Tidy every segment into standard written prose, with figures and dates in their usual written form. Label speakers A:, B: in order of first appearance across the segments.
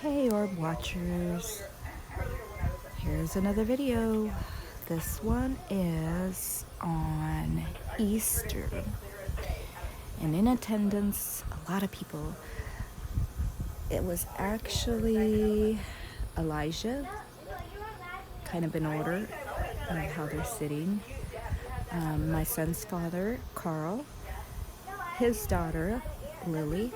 A: Hey Orb Watchers, here's another video. This one is on Easter, and in attendance, a lot of people. It was actually Elijah, kind of in order of how they're sitting. My son's father, Carl, his daughter, Lily,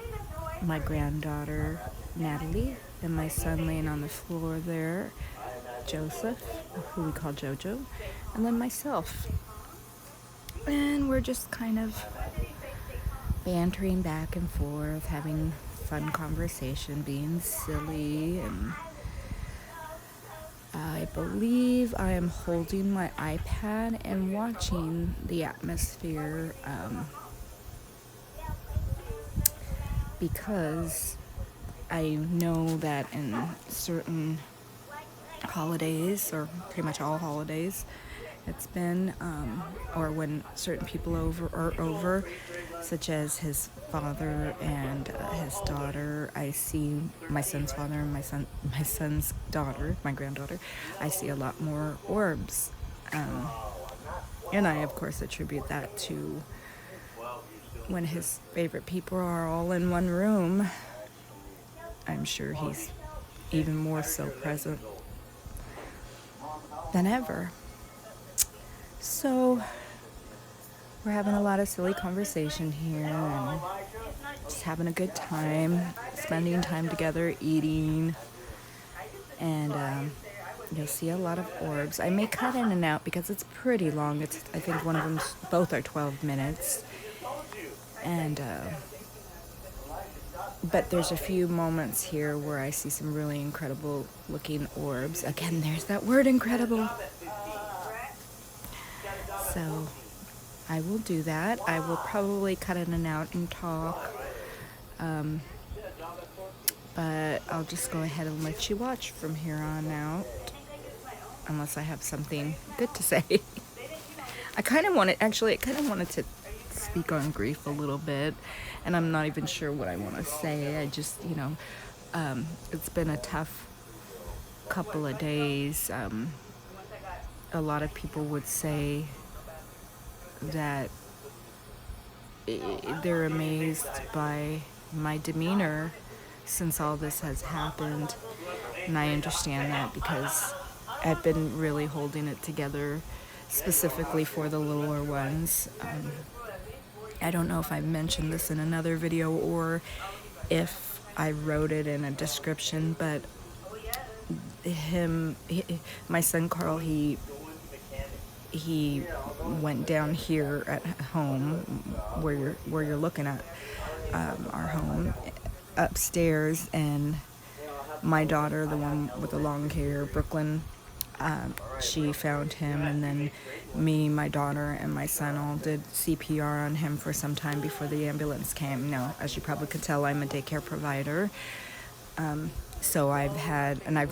A: my granddaughter, Natalie, and my son laying on the floor there, Joseph, who we call Jojo, and then myself. And we're just kind of bantering back and forth, having fun conversation, being silly, and I believe I am holding my iPad and watching the atmosphere because I know that in certain holidays, or pretty much all holidays, it's been, or when certain people are over, such as his father and his daughter. I see my son's father and my son's daughter, my granddaughter. I see a lot more orbs, and I of course attribute that to when his favorite people are all in one room. I'm sure he's even more so present than ever. So we're having a lot of silly conversation here and just having a good time, spending time together, eating, and you'll see a lot of orbs. I may cut in and out because it's pretty long. I think one of them, both are 12 minutes, and but there's a few moments here where I see some really incredible looking orbs. Again, there's that word, incredible. So I will do that. I will probably cut in and out and talk, but I'll just go ahead and let you watch from here on out, unless I have something good to say. I kind of wanted to speak on grief a little bit, and I'm not even sure what I want to say. I just, it's been a tough couple of days. A lot of people would say that they're amazed by my demeanor since all this has happened, and I understand that because I've been really holding it together specifically for the littler ones. I don't know if I mentioned this in another video or if I wrote it in a description, but my son Carl, he went down here at home where you're looking at our home upstairs, and my daughter, the one with the long hair, Brooklyn, she found him, and then me, my daughter, and my son all did CPR on him for some time before the ambulance came. Now, as you probably could tell, I'm a daycare provider, so I've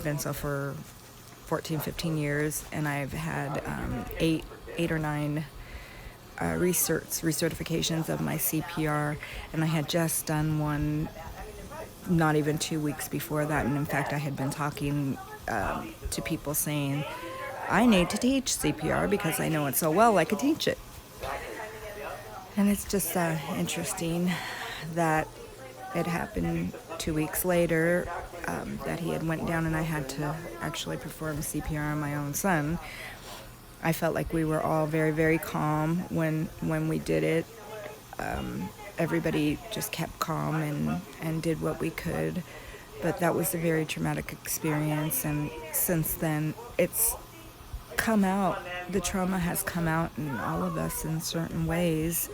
A: been so for 14, 15 years, and I've had 8 or 9 recertifications of my CPR, and I had just done one not even 2 weeks before that, and in fact I had been talking to people saying I need to teach CPR because I know it so well I could teach it. And it's just interesting that it happened 2 weeks later, that he had went down and I had to actually perform CPR on my own son. I felt like we were all very, very calm when we did it. Everybody just kept calm and did what we could. But that was a very traumatic experience, and since then it's come out. The trauma has come out in all of us in certain ways.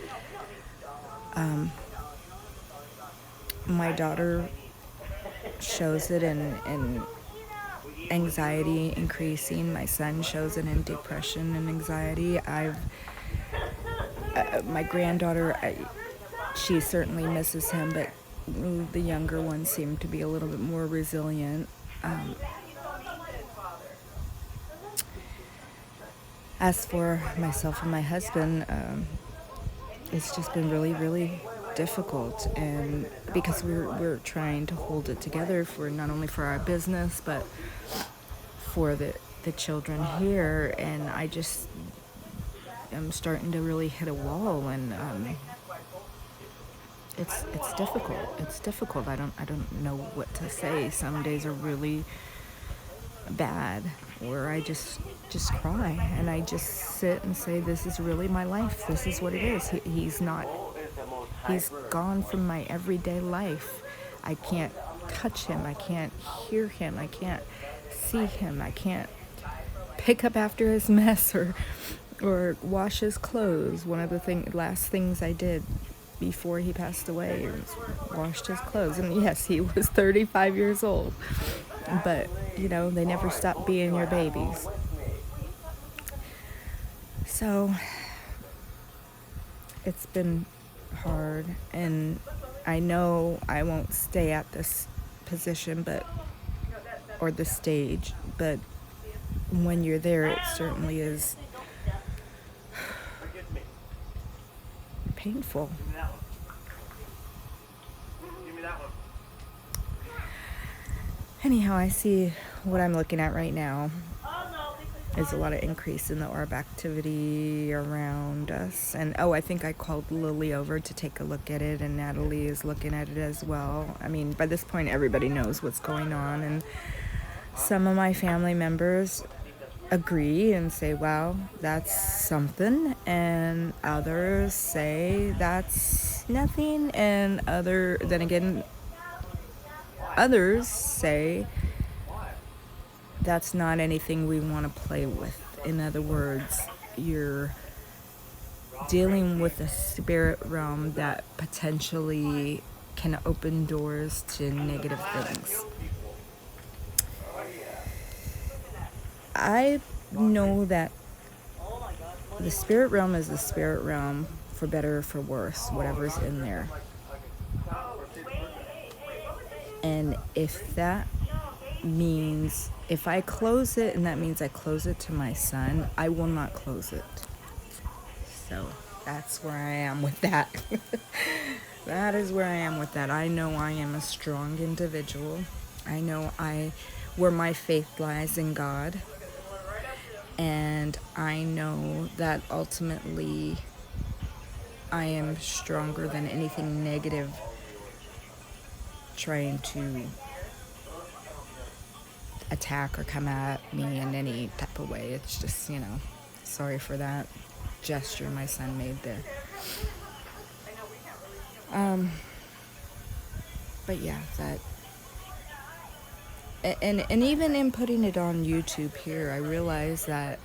A: My daughter shows it in anxiety increasing. My son shows it in depression and anxiety. My granddaughter, she certainly misses him, but the younger ones seem to be a little bit more resilient. As for myself and my husband, it's just been really, really difficult, and because we're trying to hold it together for not only for our business but for the children here, and I just am starting to really hit a wall, and it's difficult. It's difficult. I don't know what to say. Some days are really bad where I just cry, and I just sit and say, this is really my life. This is what it is. He's gone from my everyday life. I can't touch him. I can't hear him. I can't see him. I can't pick up after his mess or wash his clothes. One of the last things I did before he passed away was washed his clothes. And yes, he was 35 years old. But, they never stop being your babies. So, it's been hard, and I know I won't stay at this position, or the stage, but when you're there, it certainly is painful. Anyhow, I see what I'm looking at right now is a lot of increase in the orb activity around us. And I think I called Lily over to take a look at it, and Natalie is looking at it as well. I mean, by this point, everybody knows what's going on, and some of my family members agree and say, wow, that's something, and others say that's nothing, and others say that's not anything we want to play with. In other words, you're dealing with a spirit realm that potentially can open doors to negative things. I know that the spirit realm is the spirit realm, for better or for worse, whatever's in there. And if that means, if I close it and that means I close it to my son, I will not close it. So that's where I am with that. That is where I am with that. I know I am a strong individual. I know where my faith lies in God. And I know that ultimately I am stronger than anything negative trying to attack or come at me in any type of way. It's just, sorry for that gesture my son made there. But yeah, that, and even in putting it on YouTube here, I realized that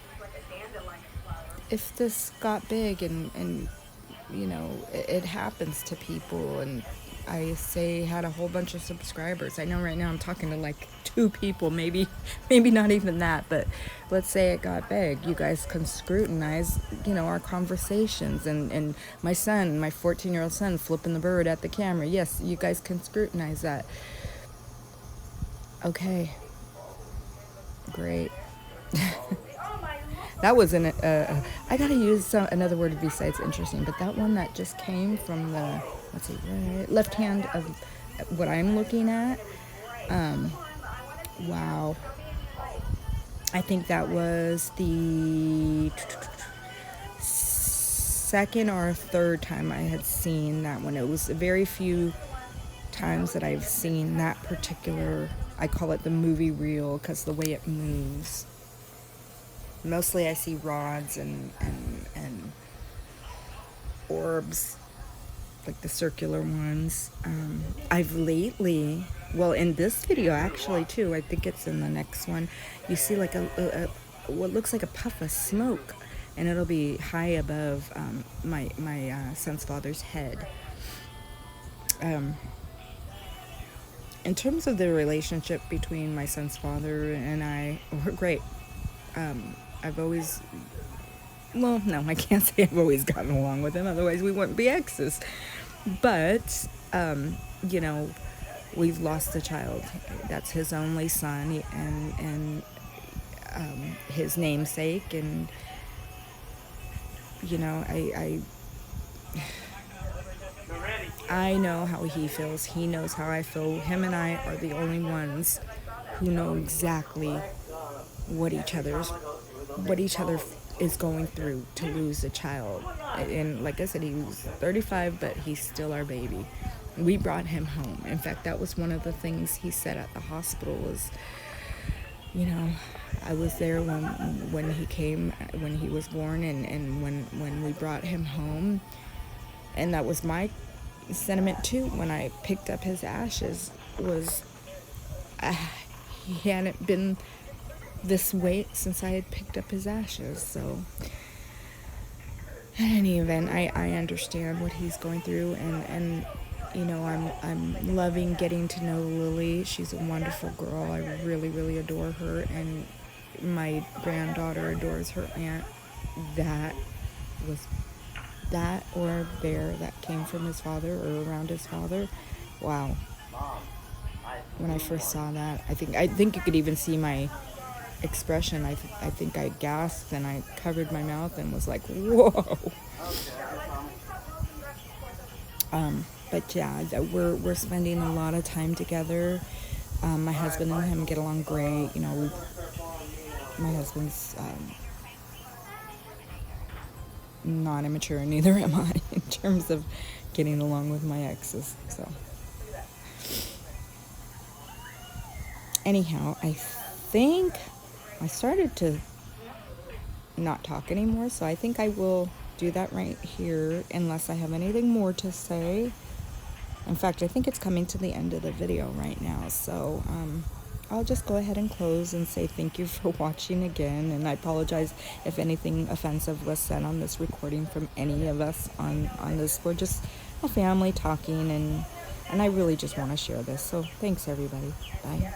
A: if this got big and it happens to people, and I had a whole bunch of subscribers. I know right now I'm talking to like 2 people, maybe not even that, but let's say it got big. You guys can scrutinize, our conversations, and my 14-year-old son flipping the bird at the camera. Yes, you guys can scrutinize that. Okay. Great. That wasn't, I gotta use another word besides interesting, but that one that just came from the, left hand of what I'm looking at, wow. I think that was the second or third time I had seen that one. It was very few times that I've seen that particular, I call it the movie reel because the way it moves. Mostly I see rods and orbs, like the circular ones. I've lately, in this video actually too, I think it's in the next one, you see like a what looks like a puff of smoke, and it'll be high above my son's father's head. In terms of the relationship between my son's father and I, we're great. I've always, no, I can't say I've always gotten along with him, otherwise we wouldn't be exes. But, we've lost a child. That's his only son, and his namesake, and, I know how he feels. He knows how I feel. Him and I are the only ones who know exactly what each other is going through to lose a child. And like I said, he was 35, but he's still our baby. We brought him home. In fact, that was one of the things he said at the hospital was, you know, I was there when he came, when he was born, and when we brought him home. And that was my sentiment too when I picked up his ashes was he hadn't been this weight since I had picked up his ashes. So in any event, I understand what he's going through, and you know, I'm loving getting to know Lily. She's a wonderful girl. I really, really adore her, and my granddaughter adores her aunt. That was that or bear that came from his father or around his father. Wow. When I first saw that, I think you could even see my expression. I think I gasped and I covered my mouth and was like, whoa. But yeah, we're spending a lot of time together. My husband and him get along great. You know, my husband's not immature, and neither am I in terms of getting along with my exes. So anyhow, I think I started to not talk anymore, so I think I will do that right here unless I have anything more to say. In fact, I think it's coming to the end of the video right now, so I'll just go ahead and close and say thank you for watching again, and I apologize if anything offensive was said on this recording from any of us on this. We're just a family talking, and I really just want to share this, so thanks everybody. Bye.